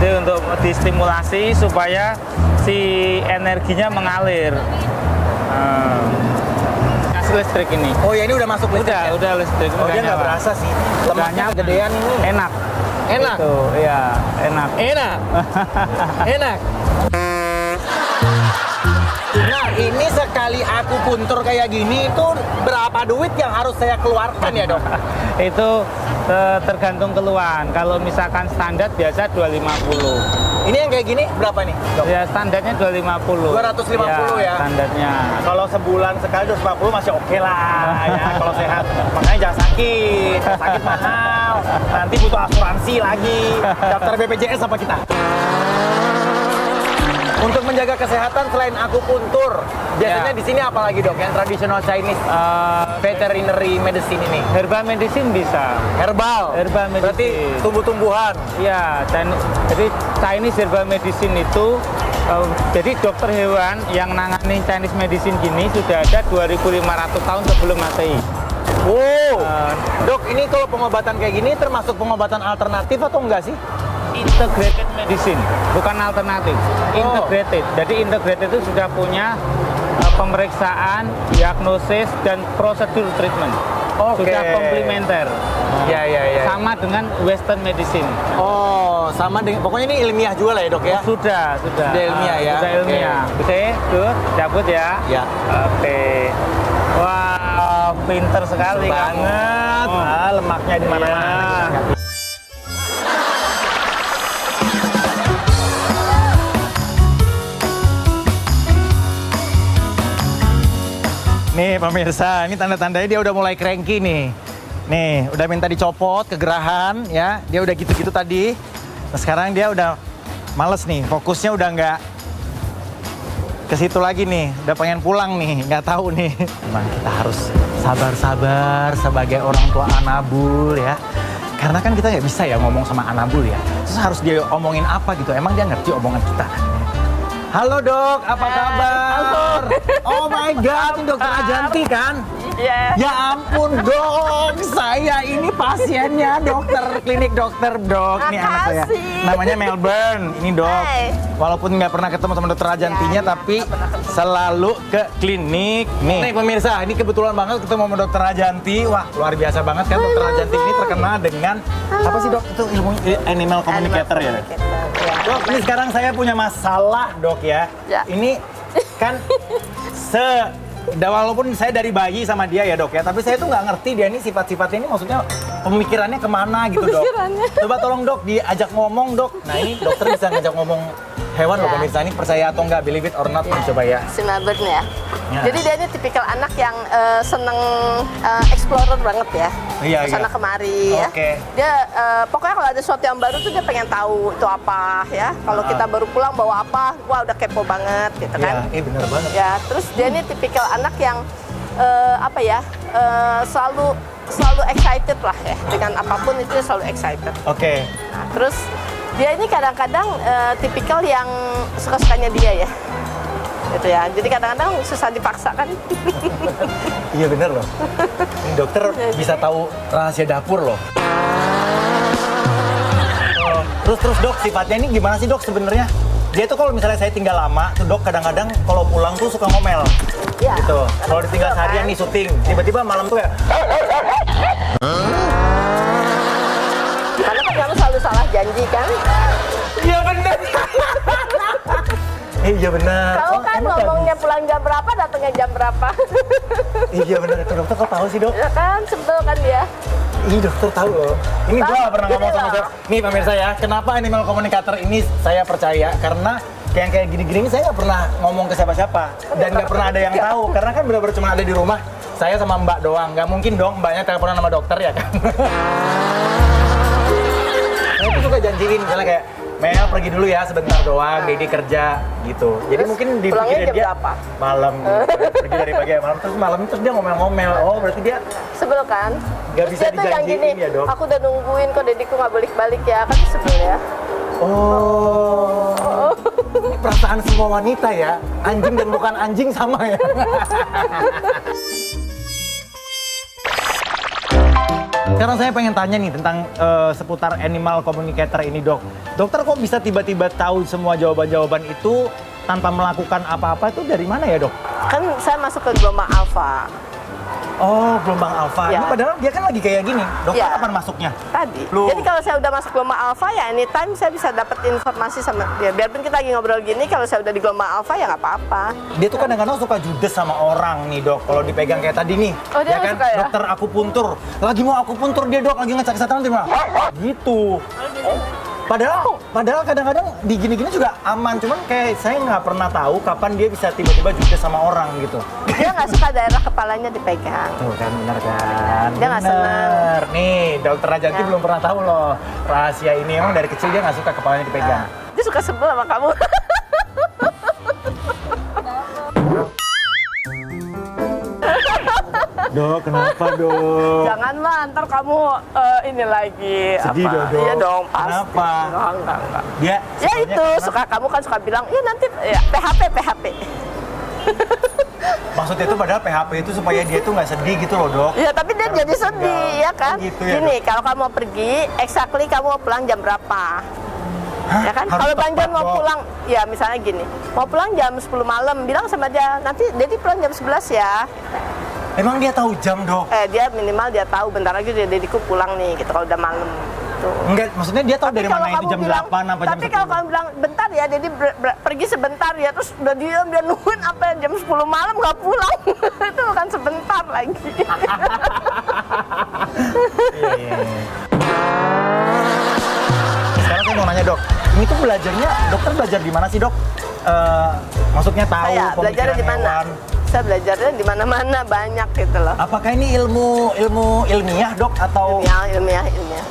Jadi untuk distimulasi supaya si energinya mengalir. Kasih listrik ini. Oh ya, ini udah masuk listrik ya? Udah listrik. Oh, dia nggak berasa sih. Lemaknya gedean ini. Enak. Enak? Itu, iya, enak. Enak? Enak? Nah, ini sekali aku puntur kayak gini itu berapa duit yang harus saya keluarkan ya, Dok? Itu tergantung keluhan. Kalau misalkan standar biasa 250. Ini yang kayak gini berapa nih, Dok? Ya standarnya 250. 250 ya? Standarnya. Kalau sebulan sekali 250 masih oke lah ya, kalau sehat. Makanya jangan sakit. Sakit mahal. Nanti butuh asuransi lagi. Daftar BPJS apa kita? Untuk menjaga kesehatan selain akupuntur, biasanya di sini apa lagi, Dok? Yang tradisional Chinese veterinary medicine ini. Herbal medicine bisa. Herbal. Herbal medicine. Berarti tumbuh-tumbuhan. Iya, jadi Chinese herbal medicine itu jadi dokter hewan yang nanganin Chinese medicine gini sudah ada 2.500 tahun sebelum Masehi. Wow. Dok, ini kalau pengobatan kayak gini termasuk pengobatan alternatif atau enggak sih? Integrated medicine, bukan alternatif. Integrated. Jadi integrated itu sudah punya pemeriksaan, diagnosis, dan prosedur treatment. Sudah komplementer. Ya. Sama dengan Western medicine. Oh, sama dengan, pokoknya ini ilmiah juga lah ya, Dok ya? Sudah. Sudah ilmiah ya? Sudah ilmiah. Oke, good. Cabut ya. Ya. Oke. Wah, pinter sekali banget. Lemaknya di mana-mana. Ya. Nih pemirsa, ini tanda-tandanya dia udah mulai cranky nih. Nih, udah minta dicopot, kegerahan ya. Dia udah gitu-gitu tadi. Nah, sekarang dia udah males nih, fokusnya udah nggak ke situ lagi nih. Udah pengen pulang nih, nggak tahu nih. Emang kita harus sabar-sabar sebagai orang tua Anabul ya. Karena kan kita nggak bisa ya ngomong sama Anabul ya. Terus harus dia omongin apa gitu, emang dia ngerti omongan kita. Halo Dok, apa kabar? Halo. Oh my God, ini Dokter Ajanti kan? Iya. Ya ampun Dok, saya ini pasiennya klinik dokter Dok. Ini anak saya, namanya Melbourne. Ini Dok, Hai. walaupun nggak pernah ketemu sama Dokter Ajantinya, tapi selalu ke klinik. Nih pemirsa, ini kebetulan banget ketemu sama Dokter Ajanti. Wah luar biasa banget kan, Dokter Ajanti ini terkenal dengan apa sih Dok? Itu ilmu animal communicator ya? Dok, ini sekarang saya punya masalah Dok ya. Ini kan walaupun saya dari bayi sama dia ya Dok ya, tapi saya tuh nggak ngerti dia ini sifat-sifatnya ini, maksudnya pemikirannya kemana gitu Dok. Coba tolong Dok diajak ngomong Dok. Nah ini dokter bisa ngajak ngomong hewan loh pemirsa, ini percaya atau nggak, believe it or not, coba ya. Si Melbourne ya. Jadi dia ini tipikal anak yang seneng explorer banget ya. Iya. Sana kemari ya. Dia pokoknya kalau ada sesuatu yang baru tuh dia pengen tahu itu apa ya. Kalau kita baru pulang bawa apa, wah udah kepo banget gitu kan. Iya, bener banget. Ya, terus dia ini tipikal anak yang selalu excited lah ya. Dengan apapun itu dia selalu excited. Nah, terus dia ini kadang-kadang tipikal yang suka-sukanya dia ya. Gitu ya. Jadi kadang-kadang susah dipaksakan. Iya bener loh. Ini dokter bisa tahu rahasia dapur loh. Terus Dok, sifatnya ini gimana sih Dok sebenarnya? Dia tuh kalau misalnya saya tinggal lama, tuh Dok kadang-kadang kalau pulang tuh suka ngomel. Ya, gitu. Kalau ditinggal seharian nih syuting, tiba-tiba malam tuh ya. Karena kan kamu selalu salah janji kan? Iya bener. Iya benar. Kamu kan ngomongnya pulang jam berapa, datangnya jam berapa? Iya benar. Dokter kok tahu sih Dok? Ya kan, sebel kan dia. Iya dokter tahu loh. Ini gue gak pernah ngomong sama saya. Nih pemirsa ya, kenapa animal communicator ini saya percaya? Karena kayak gini-gini saya nggak pernah ngomong ke siapa-siapa. Dan nggak pernah ada yang tahu. Karena kan benar-benar cuma ada di rumah. Saya sama Mbak doang. Nggak mungkin dong mbaknya teleponan sama dokter ya kan? Saya tuh suka janjiin misalnya kayak, Mel pergi dulu ya sebentar doang, Dedi kerja gitu. Jadi terus mungkin dipikirnya dia berapa? Malam, pergi dari pagi malam, terus malam terus dia ngomel-ngomel. Oh berarti dia sebel kan? Nggak bisa dijanjiin ya Dok? Aku udah nungguin kok Dediku nggak balik-balik ya, kan sebel ya. Oh, ini perasaan semua wanita ya, anjing dan bukan anjing sama ya. Sekarang saya pengen tanya nih tentang seputar animal communicator ini, Dok. Dokter kok bisa tiba-tiba tahu semua jawaban-jawaban itu tanpa melakukan apa-apa, itu dari mana ya, Dok? Kan saya masuk ke gelombang alfa. Oh, gelombang alfa. Ya. Ini padahal dia kan lagi kayak gini. Dokter Ya. kapan masuknya? Tadi. Loh. Jadi kalau saya udah masuk gelombang alfa ya anytime saya bisa dapat informasi sama dia. Biarpun kita lagi ngobrol gini, kalau saya udah di gelombang alfa ya nggak apa-apa. Dia tuh kadang-kadang suka judes sama orang nih, Dok. Kalau dipegang kayak tadi nih. Oh, dia kan? suka ya? Dokter akupuntur. Lagi mau akupuntur dia, Dok. Lagi ngecek kesehatan dia malah gitu. Padahal kadang-kadang di gini-gini juga aman. Cuman kayak saya nggak pernah tahu kapan dia bisa tiba-tiba judes sama orang gitu. Dia nggak suka daerah kepalanya dipegang. Tuh kan, benar kan? Dia nggak senang. Nih, Dokter Rajanti Ya. belum pernah tahu loh rahasia ini. Emang dari kecil dia nggak suka kepalanya dipegang. Dia suka sebel sama kamu. Dok, kenapa, Dok? Janganlah, ntar kamu ini lagi Sedih, apa? Dok. Iya dong, pasti. Kenapa? Enggak. Dia Ya sebenarnya itu, karena- suka kamu kan suka bilang, ya nanti ya PHP. Maksudnya itu padahal PHP itu supaya dia tuh nggak sedih gitu loh, Dok. Ya tapi dia jadi sedih, ya kan? Oh, gitu ya, Gini, kalau kamu mau pergi, exactly kamu mau pulang jam berapa? Ya kan? Harus Kalau Bang John tepat, mau Dok. pulang, ya misalnya gini, mau pulang jam 10 malam, bilang sama dia, nanti Dedi pulang jam 11 ya. Emang dia tahu jam, Dok? Dia minimal dia tahu bentar lagi Dediku pulang nih, gitu kalau udah malam. Tuh. Enggak, maksudnya dia tahu dari kalau mana itu kamu jam bilang, 8 apa jam tapi kalau 10? kamu bilang bentar ya, Dedi pergi sebentar ya, terus udah diam dia nungguin apa jam 10 malam nggak pulang, itu bukan sebentar lagi. Iya. Sekarang saya mau nanya, Dok. Ini tuh belajarnya, dokter belajar di mana sih, Dok? Maksudnya tahu Saya belajarnya pemikiran di mana? hewan. Saya belajarnya di mana-mana banyak gitu loh. Apakah ini ilmu ilmiah, Dok, atau Ilmiah.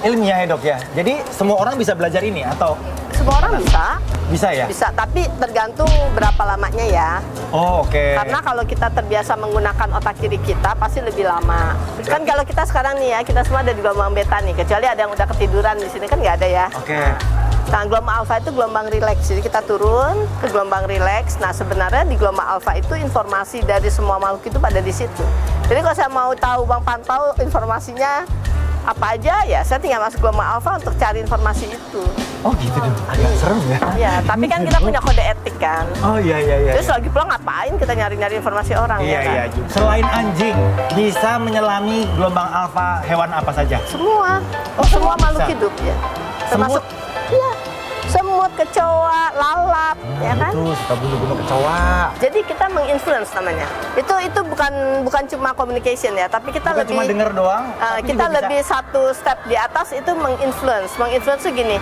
ilmiah ya, Dok ya? Jadi semua orang bisa belajar ini atau Semua orang bisa, bisa ya? bisa, tapi tergantung berapa lamanya ya. Oh, oke. Karena kalau kita terbiasa menggunakan otak kiri kita pasti lebih lama. Kan kalau kita sekarang nih ya, kita semua ada di gelombang beta nih, kecuali ada yang udah ketiduran di sini kan nggak ada ya. Oke. Nah, gelombang alfa itu gelombang rileks. Jadi kita turun ke gelombang rileks. Nah, sebenarnya di gelombang alfa itu informasi dari semua makhluk itu pada di situ. Jadi kalau saya mau tahu Bang pantau informasinya apa aja ya, saya tinggal masuk gelombang alfa untuk cari informasi itu. Oh gitu, Dok. Agak serem ya. Ya, tapi kan kita punya kode etik kan. Oh iya. Terus lagi pulang ngapain kita nyari-nyari informasi orang Iya, ya kan? iya. Selain anjing, bisa menyelami gelombang alfa hewan apa saja? Semua. Oh, semua semua makhluk bisa? hidup ya. Semut? Termasuk iya. Semut, kecoa, lalat, ya kan? Itu suka bunuh-bunuh kecoa. Jadi kita menginfluence namanya. Itu bukan cuma communication ya, tapi kita Bukan lebih cuma denger doang, tapi kita juga bisa- lebih satu step di atas itu menginfluence. Menginfluence itu gini,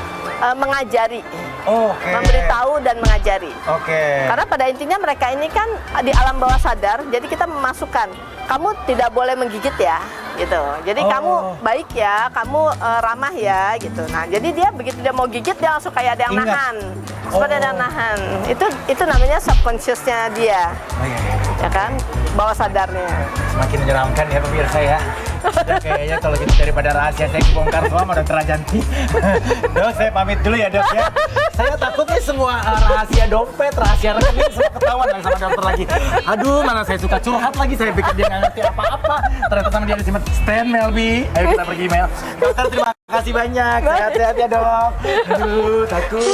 mengajari, Oke. memberitahu dan mengajari. Oke. Karena pada intinya mereka ini kan di alam bawah sadar, jadi kita memasukkan kamu tidak boleh menggigit ya, gitu. Jadi Oh. kamu baik ya, kamu ramah ya, gitu. Nah, jadi dia begitu dia mau gigit dia langsung kayak ada yang Ingat. nahan, seperti ada yang Oh. nahan. Itu namanya subconsciousnya dia, Oh, iya. ya kan, bawah sadarnya. Semakin menyeramkan ya pemirsa ya. Dan kayaknya kalau gitu daripada rahasia saya kebongkar semua sama Dokter Rajanti. Dok, saya pamit dulu ya, Dok ya. Saya takutnya semua rahasia dompet, rahasia rekening semua ketahuan lagi sama dokter lagi. Aduh, mana saya suka curhat lagi, saya pikir dia nggak ngerti apa-apa. Ternyata sama dia disimpan. Stand Melby. Ayo kita pergi, Mel. Dokter, terima kasih banyak. Sehat-sehat ya, Dok. Aduh, takut.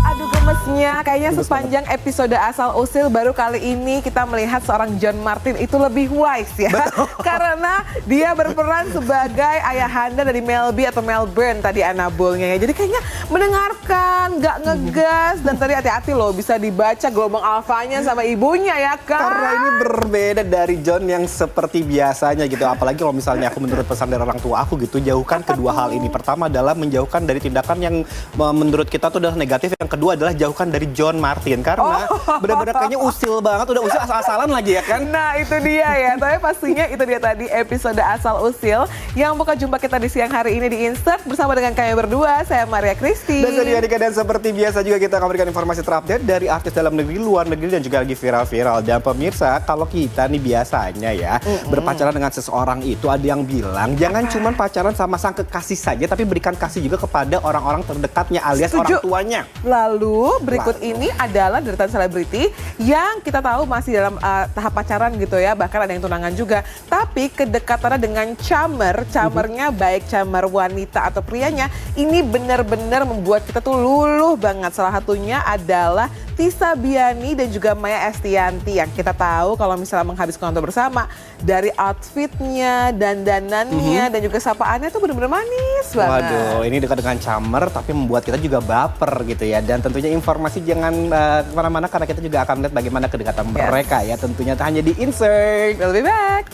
Aduh gemesnya, kayaknya sepanjang episode Asal Usil baru kali ini kita melihat seorang John Martin itu lebih wise ya. Karena dia berperan sebagai ayahanda dari Melby atau Melbourne tadi Anabulnya ya. Jadi kayaknya mendengarkan, gak ngegas, dan tadi hati-hati loh bisa dibaca gelombang alfanya sama ibunya ya kan. Karena ini berbeda dari John yang seperti biasanya gitu. Apalagi kalau misalnya aku menurut pesan dari orang tua aku gitu, jauhkan kedua hal ini. Pertama adalah menjauhkan dari tindakan yang menurut kita tuh adalah negatif. Yang kedua adalah jauhkan dari John Martin. Karena benar-benar kayaknya usil banget, udah usil asal-asalan lagi ya kan. Nah itu dia ya, tapi pastinya itu dia tadi episode Asal Usil yang buka jumpa kita di siang hari ini di Insert bersama dengan kami berdua, saya Maria Christy. Dan saya Dika, dan seperti biasa juga kita akan memberikan informasi terupdate dari artis dalam negeri, luar negeri, dan juga lagi viral-viral. Dan pemirsa, kalau kita nih biasanya ya berpacaran dengan seseorang itu ada yang bilang jangan cuma pacaran sama sang kekasih saja, tapi berikan kasih juga kepada orang-orang terdekatnya alias Setuju. orang tuanya. Lalu berikut ini adalah deretan selebriti yang kita tahu masih dalam tahap pacaran gitu ya, bahkan ada yang tunangan juga. Tapi kedekatannya dengan camernya baik camer wanita atau prianya, ini benar-benar membuat kita tuh luluh banget. Salah satunya adalah Tisa Biani dan juga Maya Estianti yang kita tahu kalau misalnya menghabiskan waktu bersama, dari outfitnya, dandanannya, dan juga sapaannya tuh benar-benar manis banget. Waduh, ini dekat dengan camer tapi membuat kita juga baper gitu ya. Dan tentunya informasi jangan kemana-mana karena kita juga akan melihat bagaimana kedekatan mereka ya. Tentunya hanya di Insert. We'll be back.